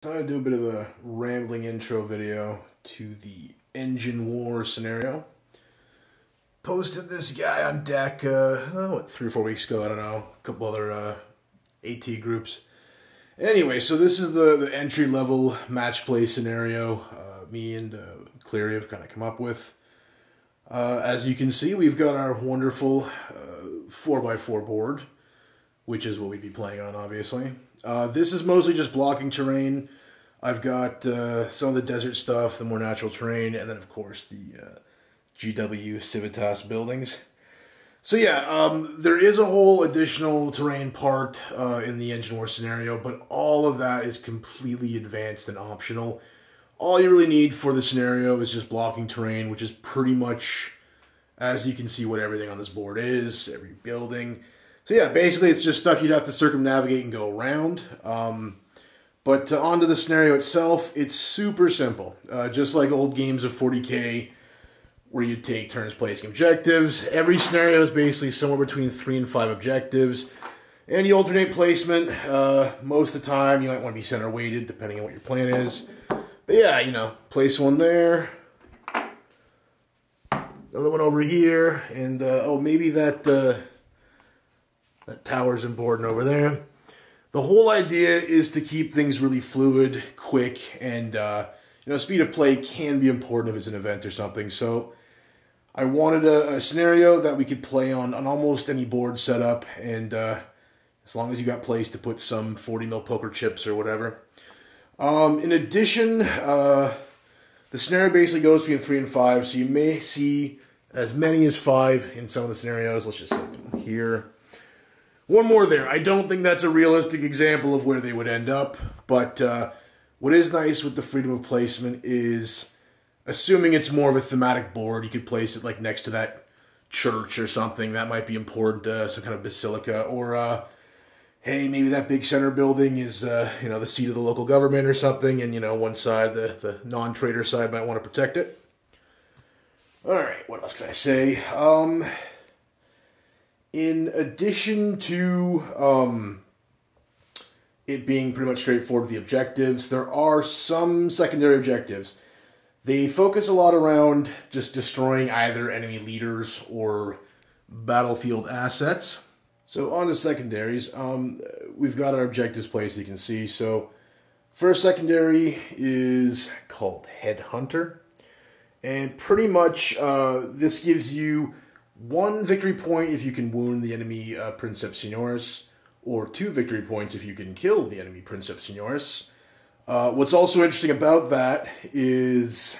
Thought I'd do a bit of a rambling intro video to the engine war scenario. Posted this guy on deck, 3 or 4 weeks ago, I don't know, a couple other AT groups. Anyway, so this is the entry-level match play scenario me and Cleary have kind of come up with. As you can see, we've got our wonderful 4x4 board, which is what we'd be playing on, obviously. This is mostly just blocking terrain. I've got some of the desert stuff, the more natural terrain, and then, of course, the GW Civitas buildings. So yeah, there is a whole additional terrain part in the engine war scenario, but all of that is completely advanced and optional. All you really need for the scenario is just blocking terrain, which is pretty much, as you can see, what everything on this board is, every building. So yeah, basically it's just stuff you'd have to circumnavigate and go around. But onto the scenario itself, it's super simple. Just like old games of 40K, where you take turns placing objectives. Every scenario is basically somewhere between 3 and 5 objectives. And you alternate placement. Most of the time, you might want to be center weighted, depending on what your plan is. But yeah, you know, place one there. Another one over here. And, oh, maybe that tower's important over there. The whole idea is to keep things really fluid, quick, and, you know, speed of play can be important if it's an event or something. So I wanted a scenario that we could play on almost any board setup, and as long as you got place to put some 40mm poker chips or whatever. In addition, the scenario basically goes between 3 and 5, so you may see as many as 5 in some of the scenarios. Let's just say here. One more there. I don't think that's a realistic example of where they would end up, but what is nice with the freedom of placement is, assuming it's more of a thematic board, you could place it like next to that church or something. That might be important, some kind of basilica, or hey, maybe that big center building is you know, the seat of the local government or something, and you know, one side, the non-trader side, might want to protect it. All right, what else can I say? In addition to it being pretty much straightforward with the objectives, there are some secondary objectives. They focus a lot around just destroying either enemy leaders or battlefield assets. So on to secondaries, we've got our objectives placed, you can see. So first secondary is called Headhunter. And pretty much this gives you 1 victory point if you can wound the enemy Princeps Senioris, or 2 victory points if you can kill the enemy Princeps Senioris. What's also interesting about that is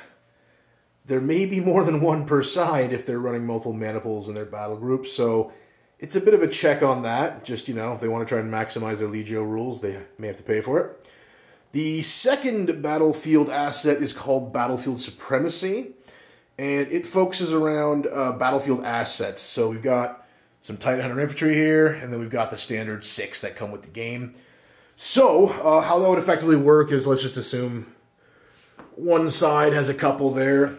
there may be more than 1 per side if they're running multiple maniples in their battle group, so it's a bit of a check on that. Just, you know, if they want to try and maximize their Legio rules, they may have to pay for it. The second battlefield asset is called Battlefield Supremacy, and it focuses around battlefield assets. So we've got some Titan Hunter infantry here, and then we've got the standard 6 that come with the game. So how that would effectively work is, let's just assume one side has a couple there.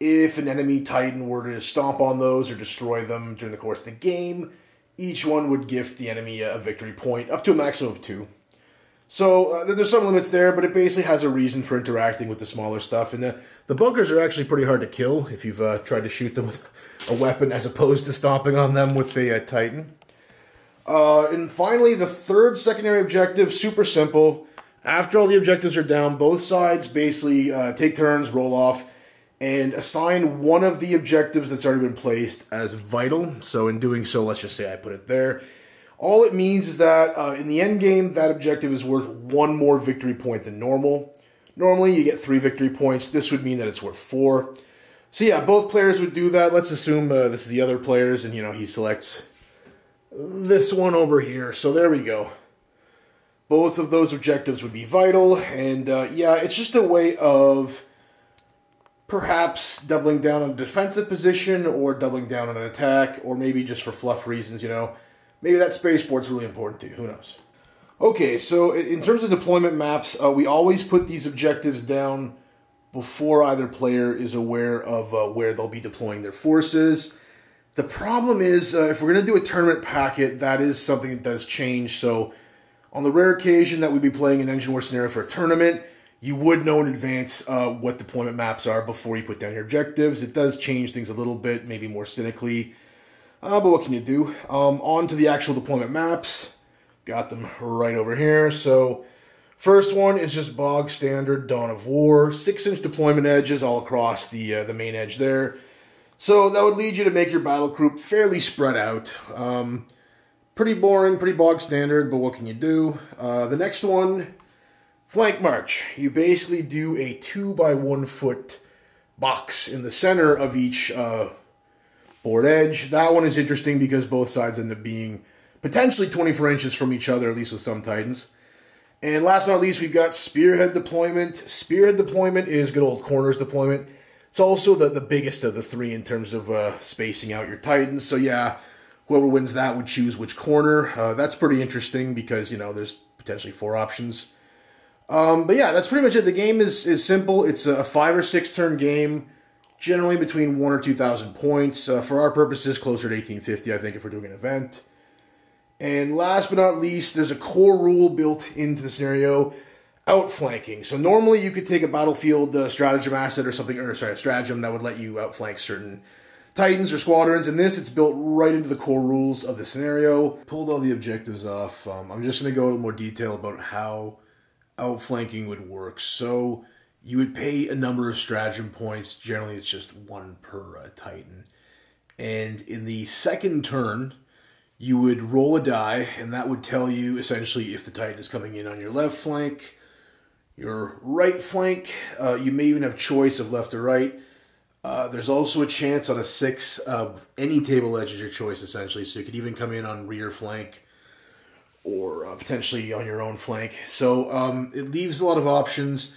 If an enemy Titan were to stomp on those or destroy them during the course of the game, each one would gift the enemy a victory point, up to a maximum of 2. So there's some limits there, but it basically has a reason for interacting with the smaller stuff. And the bunkers are actually pretty hard to kill if you've tried to shoot them with a weapon as opposed to stomping on them with the Titan. And finally, the third secondary objective, super simple. After all the objectives are down, both sides basically take turns, roll off, and assign one of the objectives that's already been placed as vital. So in doing so, let's just say I put it there. All it means is that in the end game, that objective is worth 1 more victory point than normal. Normally, you get 3 victory points. This would mean that it's worth 4. So yeah, both players would do that. Let's assume this is the other players, and you know, he selects this one over here. So there we go. Both of those objectives would be vital, and yeah, it's just a way of perhaps doubling down on a defensive position, or doubling down on an attack, or maybe just for fluff reasons, you know. Maybe that spaceport's really important to you, who knows. Okay, so in terms of deployment maps, we always put these objectives down before either player is aware of where they'll be deploying their forces. The problem is, if we're going to do a tournament packet, that is something that does change, so On the rare occasion that we'd be playing an engine war scenario for a tournament, you would know in advance what deployment maps are before you put down your objectives. It does change things a little bit, maybe more cynically, but what can you do? On to the actual deployment maps. Got them right over here. So first one is just bog standard Dawn of War, 6-inch deployment edges all across the main edge there. So that would lead you to make your battle group fairly spread out. Pretty boring, pretty bog standard, but what can you do? The next one, flank march. You basically do a 2 by 1 foot box in the center of each board edge. That one is interesting because both sides end up being potentially 24 inches from each other, at least with some Titans. And last but not least, we've got spearhead deployment. Spearhead deployment is good old corners deployment. It's also the biggest of the three in terms of spacing out your Titans. So yeah, whoever wins that would choose which corner. That's pretty interesting because, you know, there's potentially 4 options. But yeah, that's pretty much it. The game is simple. It's a 5 or 6 turn game, generally between 1,000 or 2,000 points. For our purposes, closer to 1,850, I think, if we're doing an event. And last but not least, there's a core rule built into the scenario, outflanking. So normally you could take a battlefield stratagem asset or something, or sorry, a stratagem that would let you outflank certain Titans or squadrons. In this, it's built right into the core rules of the scenario. Pulled all the objectives off. I'm just going to go into more detail about how outflanking would work. So you would pay a number of stratagem points. Generally, it's just 1 per Titan. And in the second turn, you would roll a die, and that would tell you essentially if the Titan is coming in on your left flank, your right flank. You may even have choice of left or right. There's also a chance on a 6 of any table edge is your choice, essentially. So you could even come in on rear flank or potentially on your own flank. So it leaves a lot of options.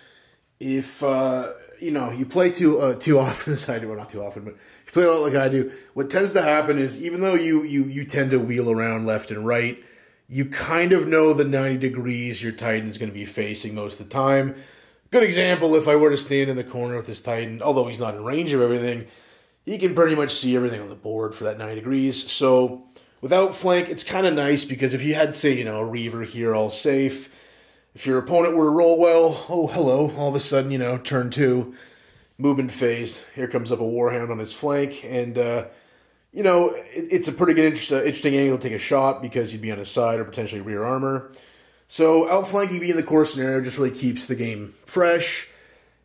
If you know, you play too often as I do, or not too often, but if you play a lot like I do, what tends to happen is even though you tend to wheel around left and right, you kind of know the 90 degrees your Titan is going to be facing most of the time. Good example, if I were to stand in the corner with this Titan, although he's not in range of everything, he can pretty much see everything on the board for that 90 degrees. So without flank, it's kind of nice because if you had, say, you know, a Reaver here all safe, if your opponent were to roll well, oh, hello, all of a sudden, you know, turn 2, movement phase, here comes up a Warhound on his flank, and, you know, it's a pretty good, interesting angle to take a shot because you'd be on his side or potentially rear armor. So outflanking being the core scenario just really keeps the game fresh.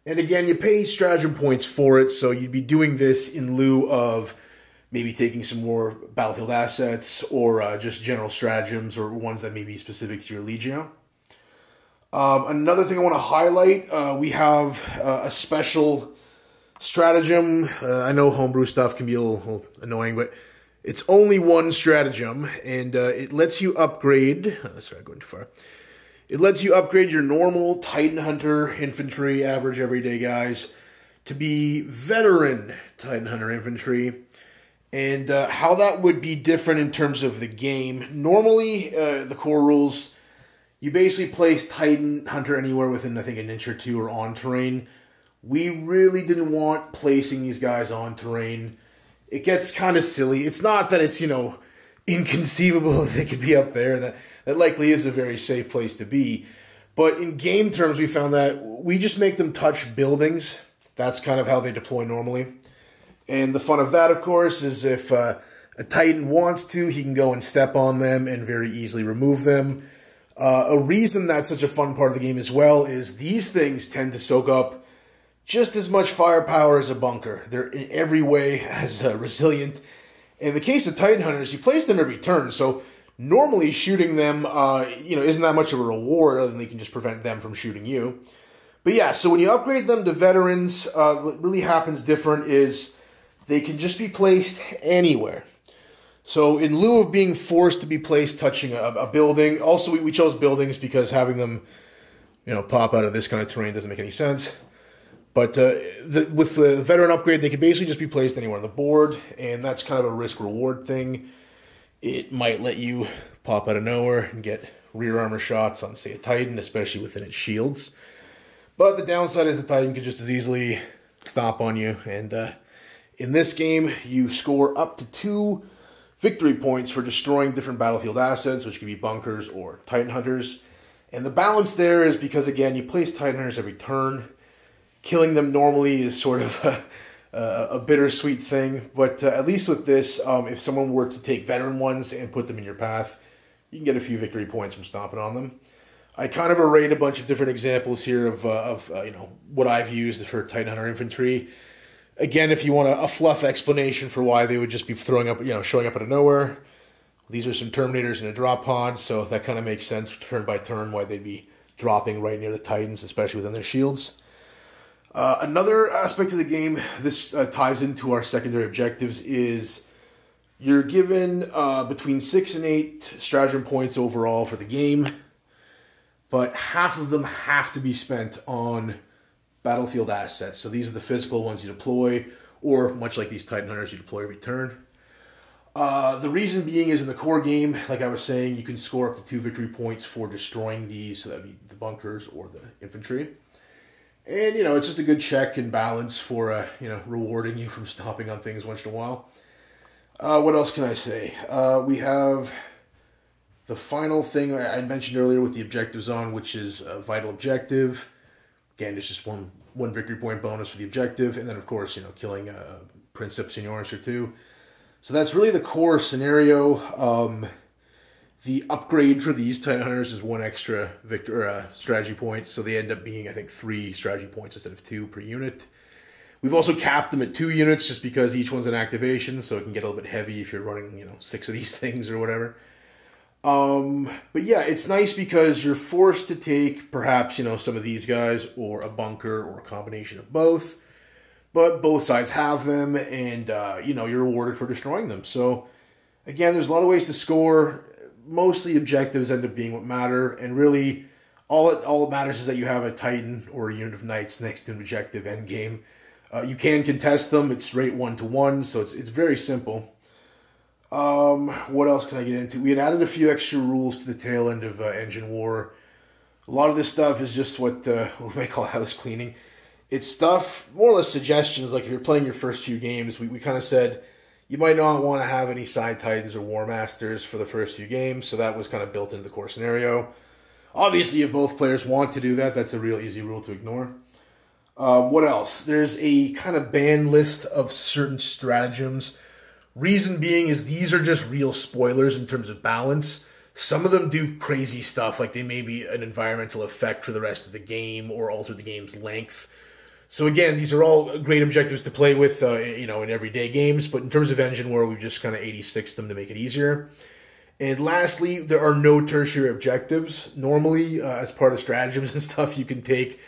And again, you pay stratagem points for it, so you'd be doing this in lieu of maybe taking some more battlefield assets or just general stratagems or ones that may be specific to your Legio. Another thing I want to highlight, we have a special stratagem. I know homebrew stuff can be a little annoying, but it's only 1 stratagem, and it lets you upgrade... sorry, I'm going too far. It lets you upgrade your normal Titan Hunter infantry, average everyday guys, to be veteran Titan Hunter infantry. And how that would be different in terms of the game. Normally, the core rules, you basically place Titan Hunter anywhere within, I think, an inch or 2 or on terrain. We really didn't want placing these guys on terrain. It gets kind of silly. It's not that it's, you know, inconceivable that they could be up there. That likely is a very safe place to be. But in game terms, we found that we just make them touch buildings. That's kind of how they deploy normally. And the fun of that, of course, is if a Titan wants to, he can go and step on them and very easily remove them. A reason that's such a fun part of the game as well is these things tend to soak up just as much firepower as a bunker. They're in every way as resilient. In the case of Titan Hunters, you place them every turn, so normally shooting them, you know, isn't that much of a reward other than they can just prevent them from shooting you. But yeah, so when you upgrade them to veterans, what really happens different is they can just be placed anywhere. So in lieu of being forced to be placed touching a building, also we chose buildings because having them, you know, pop out of this kind of terrain doesn't make any sense. But with the veteran upgrade, they can basically just be placed anywhere on the board, and that's kind of a risk-reward thing. It might let you pop out of nowhere and get rear armor shots on, say, a Titan, especially within its shields. But the downside is the Titan could just as easily stomp on you, and in this game, you score up to 2 victory points for destroying different battlefield assets, which could be bunkers or Titan Hunters. And the balance there is because, again, you place Titan Hunters every turn. Killing them normally is sort of a bittersweet thing. But at least with this, if someone were to take veteran ones and put them in your path, you can get a few victory points from stomping on them. I kind of arrayed a bunch of different examples here of what I've used for Titan Hunter infantry. Again, if you want a fluff explanation for why they would just be showing up out of nowhere, these are some Terminators in a drop pod, so that kind of makes sense turn by turn why they'd be dropping right near the Titans, especially within their shields. Another aspect of the game, this ties into our secondary objectives, is you're given between 6 and 8 stratagem points overall for the game, but half of them have to be spent on battlefield assets. So these are the physical ones you deploy, or much like these Titan Hunters, you deploy every turn. The reason being is in the core game, like I was saying, you can score up to 2 victory points for destroying these, so that'd be the bunkers or the infantry. And, it's just a good check and balance for, rewarding you from stomping on things once in a while. What else can I say? We have the final thing I mentioned earlier with the objectives on, which is a vital objective. Again, it's just one victory point bonus for the objective. And then, of course, killing a Princeps Senioris or 2. So that's really the core scenario. The upgrade for these Titan Hunters is 1 extra strategy point, so they end up being, I think, 3 strategy points instead of 2 per unit. We've also capped them at 2 units just because each one's an activation, so it can get a little bit heavy if you're running, 6 of these things or whatever. But yeah, it's nice because you're forced to take perhaps, some of these guys or a bunker or a combination of both. But both sides have them, and, you're rewarded for destroying them. So, again, there's a lot of ways to score. Mostly objectives end up being what matter, and really, all it matters is that you have a Titan or a unit of Knights next to an objective endgame. You can contest them. It's straight 1-to-1, so it's very simple. What else can I get into? We had added a few extra rules to the tail end of Engine War. A lot of this stuff is just what we might call house cleaning. It's stuff, more or less suggestions, like if you're playing your first few games, we kind of said you might not want to have any side Titans or War Masters for the first few games, so that was kind of built into the core scenario. Obviously, if both players want to do that, that's a real easy rule to ignore. What else? There's a kind of ban list of certain stratagems. Reason being is these are just real spoilers in terms of balance. Some of them do crazy stuff, like they may be an environmental effect for the rest of the game or alter the game's length. So again, these are all great objectives to play with, in everyday games. But in terms of Engine War, we've just kind of 86'd them to make it easier. And lastly, there are no tertiary objectives. Normally, as part of stratagems and stuff, you can take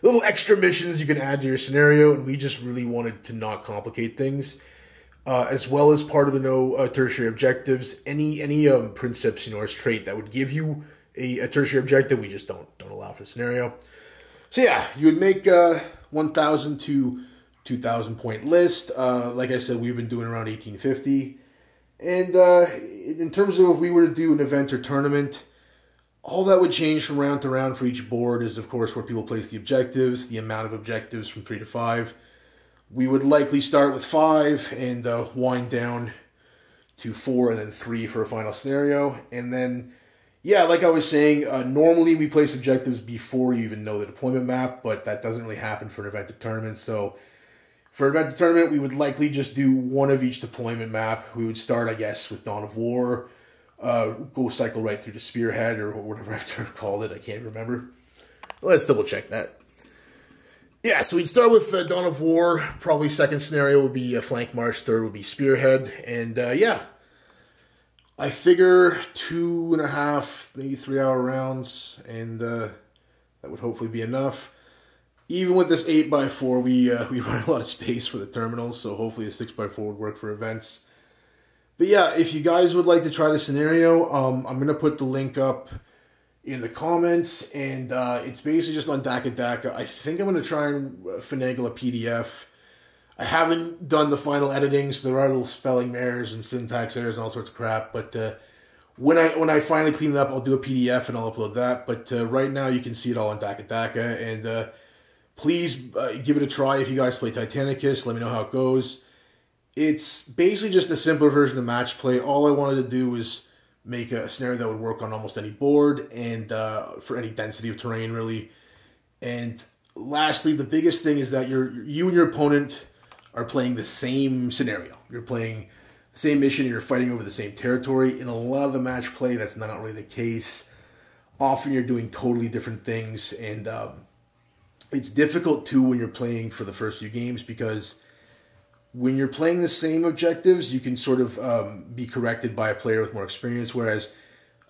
little extra missions you can add to your scenario. And we just really wanted to not complicate things. As well as part of the no tertiary objectives, any Princeps Senioris trait that would give you a tertiary objective, we just don't allow for the scenario. So yeah, you would make 1,000 to 2,000 point list. Like I said, we've been doing around 1850. And in terms of if we were to do an event or tournament, all that would change from round to round for each board is, of course, where people place the objectives, the amount of objectives from 3 to 5. We would likely start with 5 and wind down to 4 and then 3 for a final scenario. And then, yeah, like I was saying, normally we place objectives before you even know the deployment map, but that doesn't really happen for an event or tournament. So for an event or tournament, we would likely just do one of each deployment map. We would start, I guess, with Dawn of War, go cycle right through to Spearhead or whatever I've called it. I can't remember. Let's double check that. Yeah, so we'd start with Dawn of War. Probably second scenario would be Flank March. Third would be Spearhead. And yeah, I figure 2.5, maybe 3 hour rounds. And that would hopefully be enough. Even with this 8x4, we run a lot of space for the terminals. So hopefully a 6x4 would work for events. But yeah, if you guys would like to try the scenario, I'm going to put the link up in the comments, and it's basically just on Daka. I think I'm going to try and finagle a PDF. I haven't done the final editing, so there are little spelling errors and syntax errors and all sorts of crap, but when I finally clean it up, I'll do a PDF and I'll upload that. But right now, you can see it all on Daka, and please give it a try if you guys play Titanicus. Let me know how it goes. It's basically just a simpler version of match play. All I wanted to do was make a scenario that would work on almost any board and for any density of terrain, really. And lastly, the biggest thing is that you and your opponent are playing the same scenario. You're playing the same mission, and you're fighting over the same territory. In a lot of the match play, that's not really the case. Often you're doing totally different things, and it's difficult too when you're playing for the first few games, because when you're playing the same objectives, you can sort of be corrected by a player with more experience, whereas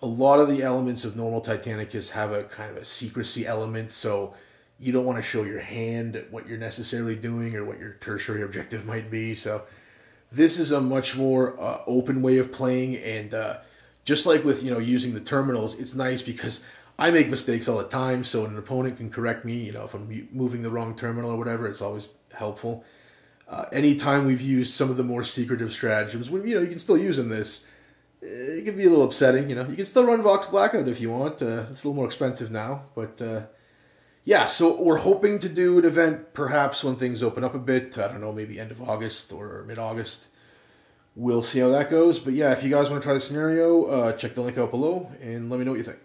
a lot of the elements of normal Titanicus have a kind of a secrecy element, so you don't want to show your hand at what you're necessarily doing or what your tertiary objective might be. So this is a much more open way of playing, and just like with using the terminals, it's nice because I make mistakes all the time, so an opponent can correct me, if I'm moving the wrong terminal or whatever. It's always helpful. Anytime we've used some of the more secretive stratagems, you can still use in this. It can be a little upsetting, You can still run Vox Blackout if you want. It's a little more expensive now, but yeah. So we're hoping to do an event perhaps when things open up a bit. I don't know, maybe end of August or mid-August. We'll see how that goes. But yeah, if you guys want to try the scenario, check the link out below and let me know what you think.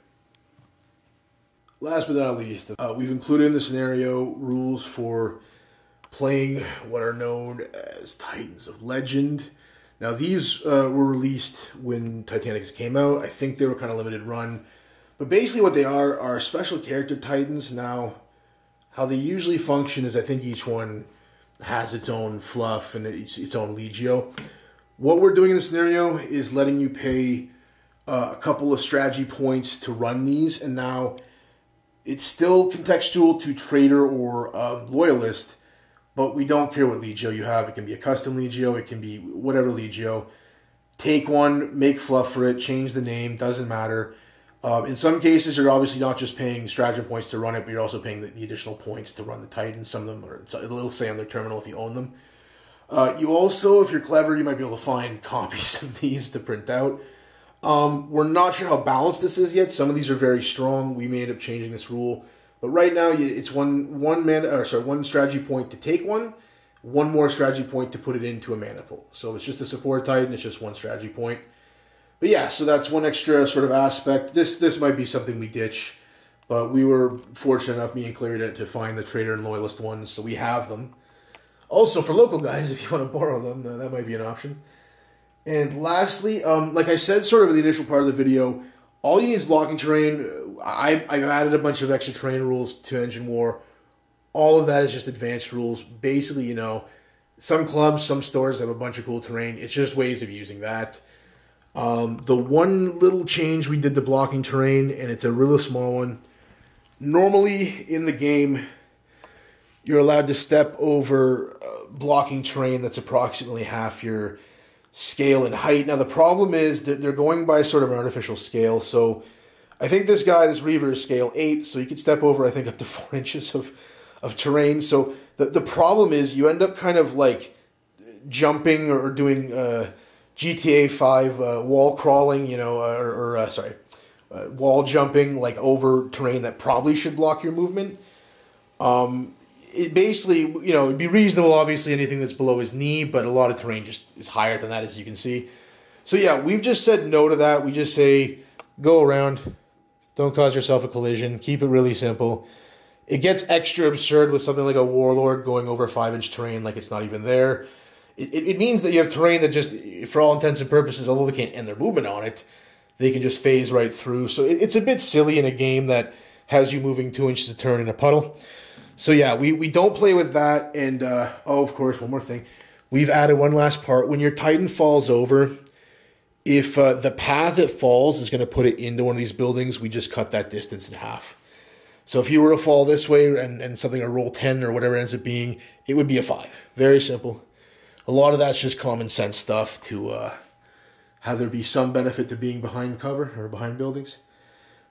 Last but not least, we've included in the scenario rules for playing what are known as Titans of Legend. Now, these were released when Titanicus came out. I think they were kind of limited run. But basically what they are special character Titans. Now, how they usually function is I think each one has its own fluff and its own legio. What we're doing in the scenario is letting you pay a couple of strategy points to run these. And now, it's still contextual to Trader or Loyalist, but we don't care what legio you have. It can be a custom legio. It can be whatever legio. Take one, make fluff for it, change the name, doesn't matter. In some cases, you're obviously not just paying stratagem points to run it, but you're also paying the additional points to run the Titan. Some of them, it'll say on their terminal if you own them. You also, if you're clever, you might be able to find copies of these to print out. We're not sure how balanced this is yet. Some of these are very strong. We may end up changing this rule. But right now, it's one strategy point to take one more strategy point to put it into a mana pool. So it's just a support Titan, it's just one strategy point. But yeah, so that's one extra sort of aspect. This might be something we ditch, but we were fortunate enough, me and Claire, to find the Trader and Loyalist ones, so we have them. Also, for local guys, if you want to borrow them, that might be an option. And lastly, like I said sort of in the initial part of the video, all you need is blocking terrain. I've added a bunch of extra terrain rules to Engine War. All of that is just advanced rules. Basically, some clubs, some stores have a bunch of cool terrain. It's just ways of using that. The one little change we did to blocking terrain, and it's a really small one. Normally in the game, you're allowed to step over blocking terrain that's approximately half your scale and height. Now the problem is that they're going by sort of an artificial scale, so I think this Reaver is scale 8, so you could step over I think up to 4 inches of terrain. So the problem is you end up kind of like jumping or doing GTA 5 wall crawling, wall jumping like over terrain that probably should block your movement. It basically, it'd be reasonable, obviously, anything that's below his knee, but a lot of terrain just is higher than that, as you can see. So yeah, we've just said no to that. We just say, go around, don't cause yourself a collision, keep it really simple. It gets extra absurd with something like a Warlord going over 5-inch terrain like it's not even there. It means that you have terrain that just, for all intents and purposes, although they can't end their movement on it, they can just phase right through. So it's a bit silly in a game that has you moving 2 inches a turn in a puddle. So yeah, we don't play with that, and of course, one more thing. We've added one last part. When your Titan falls over, if the path it falls is going to put it into one of these buildings, we just cut that distance in half. So if you were to fall this way and something, a roll 10 or whatever it ends up being, it would be a 5. Very simple. A lot of that's just common sense stuff to have there be some benefit to being behind cover or behind buildings.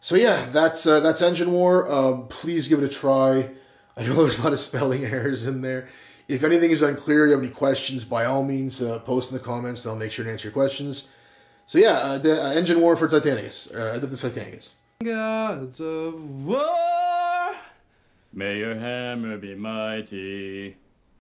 So yeah, that's Engine War. Please give it a try. I know there's a lot of spelling errors in there. If anything is unclear, you have any questions, by all means, post in the comments, and I'll make sure to answer your questions. So yeah, Engine War for Titanicus, Adeptus Titanicus. Gods of War, may your hammer be mighty.